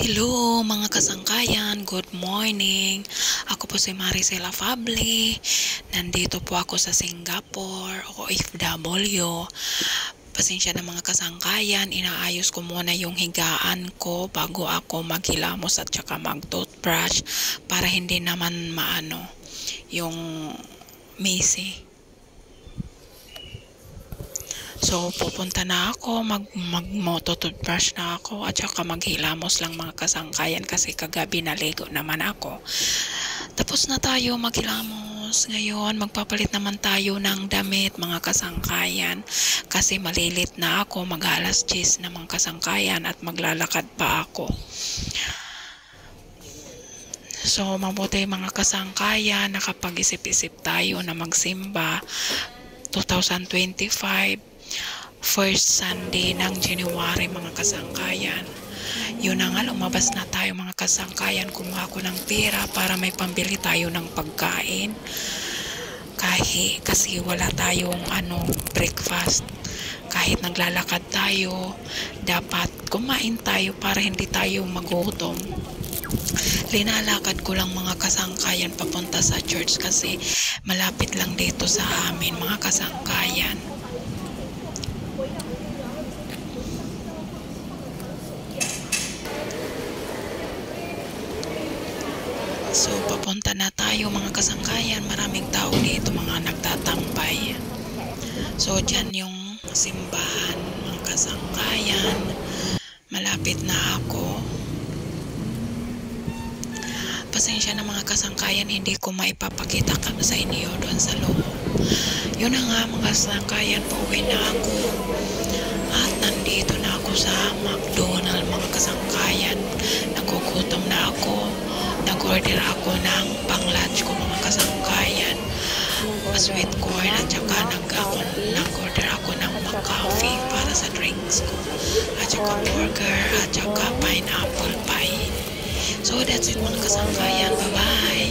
Hello mga kasangkayan, good morning. Ako po si Maricela Fable. Nandito po ako sa Singapore, OFW. Pasensya na mga kasangkayan, inaayos ko muna yung higaan ko bago ako maghilamos at saka mag-toothbrush para hindi naman maano yung messy. So, pupunta na ako, mag-toothbrush na ako at saka maghilamos lang mga kasangkayan kasi kagabi naligo naman ako. Tapos na tayo maghilamos. Ngayon, magpapalit naman tayo ng damit mga kasangkayan kasi malilit na ako, mag-alas 10 na mga kasangkayan at maglalakad pa ako. So, mabuti mga kasangkayan, nakapag-isip-isip tayo na magsimba 2025. First Sunday ng January mga kasangkayan. Yun na nga, lumabas na tayo mga kasangkayan, kumuha ko ng pera para may pambili tayo ng pagkain. Kasi wala tayong breakfast. Kahit naglalakad tayo, dapat kumain tayo para hindi tayo magutom. Linalakad ko lang mga kasangkayan papunta sa church kasi malapit lang dito sa amin mga kasangkayan. So, papunta na tayo mga kasangkayan. Maraming tao dito, mga nagtatambay. So, dyan yung simbahan mga kasangkayan. Malapit na ako. Pasensya na mga kasangkayan, hindi ko maipapakita sa inyo doon sa loob. Yun na nga mga kasangkayan, pauwi na ako. At nandito na ako sa McDonald's mga kasangkayan. Nagugutom na ako. Nag-order ako ng pang-lunch ko mga kasangkayan. Sweet corn at saka nag-order ako ng coffee para sa drinks ko. At saka burger at saka pineapple pie. So that's it mga kasangkayan. Bye-bye!